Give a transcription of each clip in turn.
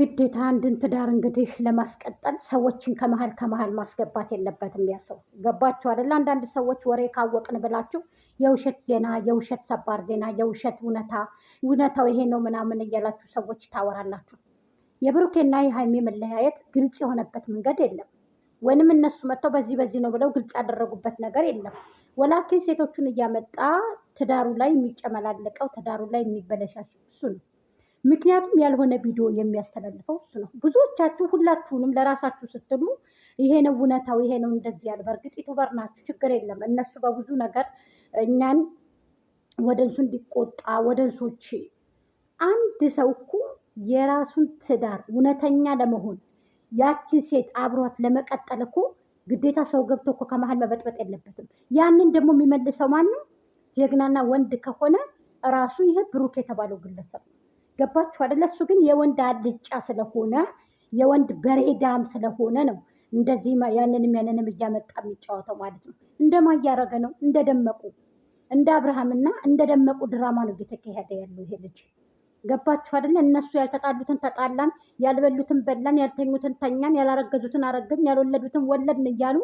ግዴታ አንድን ትዳር እንግዲህ ለማስቀጠል ሰዎችን ከመሀል ማስገባት የለበትም። ያ ሰው ገባችሁ አይደለ? አንዳንድ ሰዎች ወሬ ካወቅን ብላችሁ የውሸት ዜና፣ የውሸት ሰባር ዜና፣ የውሸት እውነታው ይሄ ነው ምናምን እያላችሁ ሰዎች ታወራላችሁ። የብሩኬና የሃይሜ መለያየት ግልጽ የሆነበት መንገድ የለም። ወይንም እነሱ መጥተው በዚህ ነው ብለው ግልጽ ያደረጉበት ነገር የለም። ወላኪን ሴቶቹን እያመጣ ትዳሩ ላይ የሚጨመላለቀው ትዳሩ ላይ የሚበለሻሽ እሱ ነው። ምክንያቱም ያልሆነ ቪዲዮ የሚያስተላልፈው እሱ ነው። ብዙዎቻችሁ ሁላችሁንም ለራሳችሁ ስትሉ ይሄ ነው እውነታው፣ ይሄ ነው እንደዚህ ያለ። በእርግጥ ዩቱበር ናችሁ፣ ችግር የለም። እነሱ በብዙ ነገር እኛን ወደ እንሱ እንዲቆጣ ወደ እንሶች አንድ ሰው እኮ የራሱን ትዳር እውነተኛ ለመሆን ያችን ሴት አብሯት ለመቀጠል እኮ ግዴታ ሰው ገብቶ እኮ ከመሀል መበጥበጥ የለበትም። ያንን ደግሞ የሚመልሰው ማንም ጀግናና ወንድ ከሆነ ራሱ ይሄ ብሩክ የተባለው ግለሰብ ነው። ገባችሁ አይደለ? እሱ ግን የወንድ አልጫ ስለሆነ የወንድ በሬዳም ስለሆነ ነው እንደዚህ ያንንም እያመጣ የሚጫወተው ማለት ነው። እንደማያረገ ነው እንደደመቁ እንደ አብርሃምና እንደደመቁ ድራማ ነው እየተካሄደ ያለው ይሄ ልጅ። ገባችሁ አይደለ? እነሱ ያልተጣሉትን ተጣላን፣ ያልበሉትን በላን፣ ያልተኙትን ተኛን፣ ያላረገዙትን አረግን፣ ያልወለዱትን ወለድን እያሉ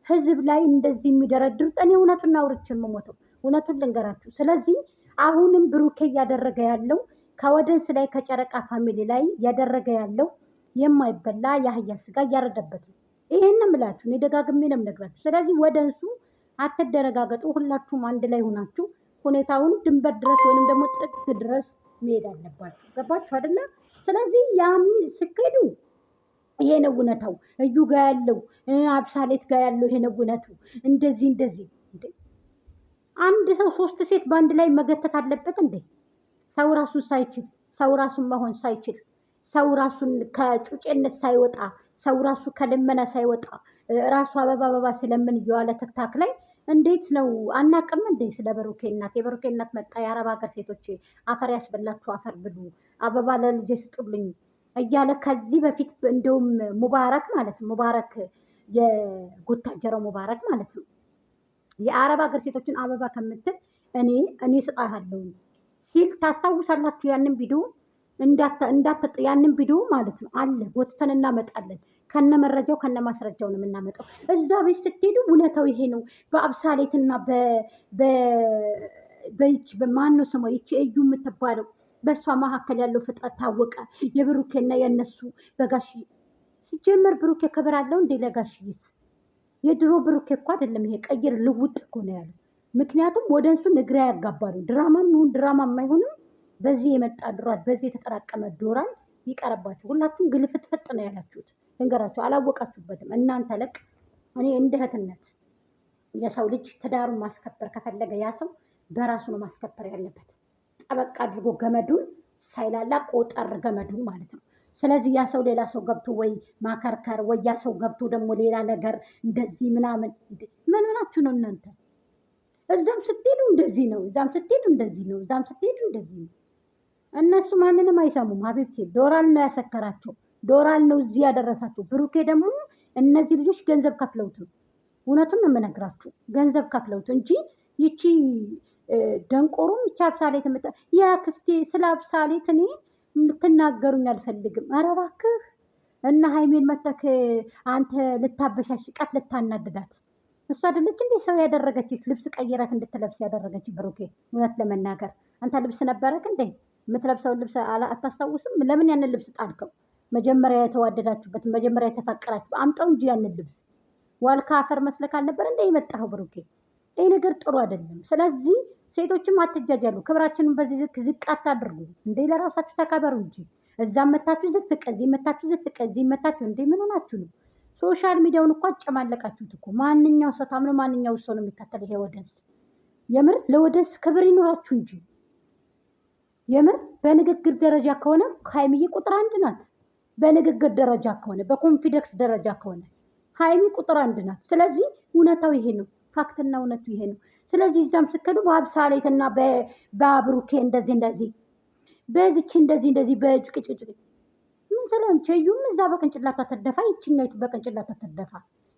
ህዝብ ላይ እንደዚህ የሚደረድሩት። እኔ እውነቱን አውርቼ የምሞተው እውነቱን ልንገራችሁ። ስለዚህ አሁንም ብሩኬ እያደረገ ያለው ከወደንስ ላይ ከጨረቃ ፋሚሊ ላይ እያደረገ ያለው የማይበላ የአህያ ስጋ እያረደበት ነው። ይሄን ምላችሁ እኔ ደጋግሜ ነው የምነግራችሁ። ስለዚህ ወደንሱ አትደረጋገጡ። ሁላችሁም አንድ ላይ ሆናችሁ ሁኔታውን ድንበር ድረስ ወይንም ደግሞ ጥግ ድረስ መሄድ አለባችሁ። ገባችሁ አይደለ? ስለዚህ ያም ስከዱ ይሄ ነው እውነታው። እዩ ጋር ያለው አብሳሌት ጋር ያለው ይሄ ነው እውነቱ። እንደዚህ አንድ ሰው 3 ሴት በአንድ ላይ መገተት አለበት እንዴ? ሰው ራሱን ሳይችል፣ ሰው ራሱን መሆን ሳይችል፣ ሰው ራሱን ከጩጬነት ሳይወጣ፣ ሰው ራሱ ከልመና ሳይወጣ ራሱ አበባ ስለምን እየዋለ ትክታክ ላይ እንዴት ነው አናቅም እንዴ? ስለ ብሩኬ እናት የብሩኬ እናት መጣ የአረብ ሀገር ሴቶች አፈር ያስበላችሁ አፈር ብሉ፣ አበባ ለልጄ ስጡልኝ እያለ ከዚህ በፊት እንደውም ሙባረክ ማለት ነው ሙባረክ የጎታጀረው ሙባረክ ማለት ነው የአረብ ሀገር ሴቶችን አበባ ከምትል እኔ ስጣለሁ ሲል ታስታውሳላችሁ? ያንን ቪዲዮ ያንን ቪዲዮ ማለት ነው አለ ጎትተን እናመጣለን። ከነ መረጃው ከነ ማስረጃው ነው የምናመጣው። እዛ ቤት ስትሄዱ እውነታው ይሄ ነው። በአብሳሌትና በማን ነው ስሟ ይቺ እዩ የምትባለው በእሷ መካከል ያለው ፍጥረት ታወቀ። የብሩኬና የነሱ በጋሽ ሲጀመር ብሩኬ ክብር አለው እንዴ? ለጋሽዬስ የድሮ ብሩኬ እኮ አይደለም ይሄ ቀይር ልውጥ እኮ ነው ያለው። ምክንያቱም ወደ እንሱ ንግራ ያጋባሉ። ድራማም ይሁን ድራማ የማይሆንም በዚህ የመጣ ድሯል፣ በዚህ የተጠራቀመ ዶራል ይቀርባችሁ። ሁላችሁም ግልፍጥፍጥ ነው ያላችሁት። ልንገራችሁ፣ አላወቃችሁበትም እናንተ ለቅ። እኔ እንደ እህትነት የሰው ልጅ ትዳሩን ማስከበር ከፈለገ ያ ሰው በራሱ ነው ማስከበር ያለበት። ጠበቅ አድርጎ ገመዱን ሳይላላ ቆጠር ገመዱን ማለት ነው። ስለዚህ ያ ሰው ሌላ ሰው ገብቶ ወይ ማከርከር ወይ ያ ሰው ገብቶ ደግሞ ሌላ ነገር እንደዚህ ምናምን ምን ሆናችሁ ነው እናንተ? እዛም ስትሄዱ እንደዚህ ነው፣ እዛም ስትሄዱ እንደዚህ ነው፣ እዛም ስትሄዱ እንደዚህ ነው። እነሱ ማንንም አይሰሙም። ሀቢብቴ ዶራል ነው ያሰከራቸው፣ ዶራል ነው እዚህ ያደረሳቸው። ብሩኬ ደግሞ እነዚህ ልጆች ገንዘብ ከፍለውት ነው። እውነቱን ነው የምነግራችሁ፣ ገንዘብ ከፍለውት እንጂ ይቺ ደንቆሮም ይቺ አብሳሌት የአክስቴ ስለ አብሳሌት እኔ ልትናገሩኝ አልፈልግም። ኧረ እባክህ እና ሃይሜን መተክ አንተ ልታበሻሽቃት ልታናድዳት እሱ አይደለች እንዴ ሰው ያደረገች ልብስ ቀይረህ እንድትለብስ ያደረገች ብሩኬ። እውነት ለመናገር አንተ ልብስ ነበረክ እንዴ የምትለብሰውን ልብስ አታስታውስም? ለምን ያንን ልብስ ጣልከው? መጀመሪያ የተዋደዳችሁበት መጀመሪያ የተፋቀራችሁ አምጠው እንጂ ያንን ልብስ ዋልካ አፈር መስለክ አልነበር እንደ የመጣኸው ብሩኬ። ይህ ነገር ጥሩ አይደለም። ስለዚህ ሴቶችም አትጃጃሉ፣ ክብራችንን በዚህ ዝቅ አታድርጉ እንዴ። ለራሳችሁ ተከበሩ እንጂ እዛም መታችሁ ዝቅ፣ እዚህ መታችሁ ዝቅ፣ እዚህ መታችሁ እንዴ። ምን ሆናችሁ ነው? ሶሻል ሚዲያውን እኮ አጨማለቃችሁት እኮ። ማንኛው ሰው ታምኖ ማንኛው ሰው ነው የሚከተል? ይሄ ወደስ የምር ለወደስ ክብር ይኖራችሁ እንጂ የምር በንግግር ደረጃ ከሆነ ሃይሚዬ ቁጥር 1 ናት። በንግግር ደረጃ ከሆነ በኮንፊደንስ ደረጃ ከሆነ ሃይሚ ቁጥር 1 ናት። ስለዚህ እውነታው ይሄ ነው፣ ፋክትና እውነቱ ይሄ ነው። ስለዚህ እዛም ስከዱ በአብሳሌትና በብሩኬ እንደዚህ በዚች እንደዚህ በጭቅጭቅ ምን ስለሆንች እዩም እዛ በቅንጭላታ ተደፋ፣ ይችኛይቱ በቅንጭላታ ተደፋ።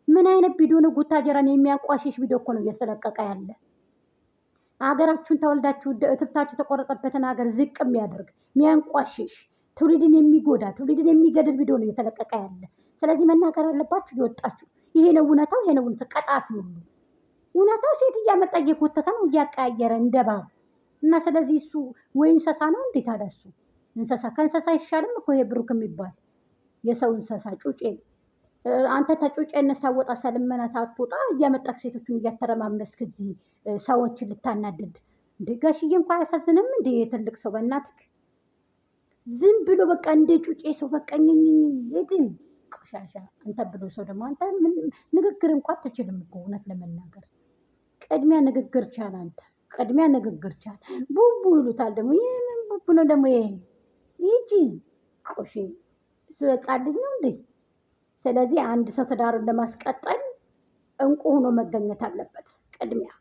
ምን አይነት ቪዲዮ ነው? ጉታጀራን የሚያቋሽሽ ቪዲዮ እኮ ነው እየተለቀቀ ያለ። ሀገራችሁን ተወልዳችሁ እትብታችሁ የተቆረጠበትን ሀገር ዝቅ የሚያደርግ የሚያንቋሽሽ ትውልድን የሚጎዳ ትውልድን የሚገድል ቪዲዮ ነው እየተለቀቀ ያለ። ስለዚህ መናገር አለባችሁ እየወጣችሁ። ይሄ ነው እውነታው፣ ይሄ ነው ቀጣፊ ሁሉ እውነታው ሴት እያመጣ እየኮተተ ነው እያቀያየረ እንደባብ እና ስለዚህ እሱ ወይ እንስሳ ነው እንዴት አለ እሱ እንስሳ ከእንስሳ አይሻልም እኮ ይሄ ብሩክ የሚባል የሰው እንስሳ ጩጬ። አንተ ተጩጬነት ሳወጣ ሰልመና ሳትወጣ እያመጣክ ሴቶችን እያተረማመስክ እዚህ ሰዎችን ልታናድድ እንደ ጋሽዬ እንኳ አያሳዝንም እንደ ትልቅ ሰው በእናትክ ዝም ብሎ በቃ እንደ ጩጬ ሰው በቃ ሄድን ቆሻሻ አንተ ብሎ ሰው ደግሞ አንተ ንግግር እንኳ አትችልም እኮ እውነት ለመናገር ቅድሚያ ንግግር ቻል። አንተ ቅድሚያ ንግግር ቻል። ቡቡ ይሉታል ደግሞ ይህንን ቡቡ ነው ደግሞ ይጂ ቆሼ እሱ ህፃን ልጅ ነው እንዴ? ስለዚህ አንድ ሰው ትዳሩን ለማስቀጠል እንቁ ሆኖ መገኘት አለበት። ቅድሚያ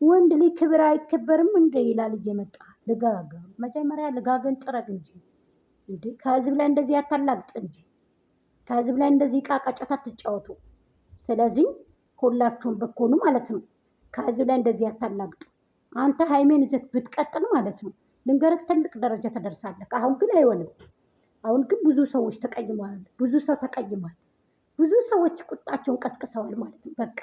ወንድ ልጅ ክብር አይከበርም እንደ ይላል እየመጣ ልጋጋ መጀመሪያ ልጋገን ጥረግ እንጂ እንዴ ከህዝብ ላይ እንደዚህ ያታላግጥ እንጂ ከህዝብ ላይ እንደዚህ ዕቃ ጨዋታ ትጫወቱ። ስለዚህ ሁላችሁም በኮኑ ማለት ነው ከህዝብ ላይ እንደዚህ ያታላግጡ። አንተ ሃይሜን ይዘህ ብትቀጥል ማለት ነው ልንገርህ ትልቅ ደረጃ ተደርሳለህ። አሁን ግን አይሆንም። አሁን ግን ብዙ ሰዎች ተቀይመዋል። ብዙ ሰው ተቀይሟል። ብዙ ሰዎች ቁጣቸውን ቀስቅሰዋል ማለት ነው በቃ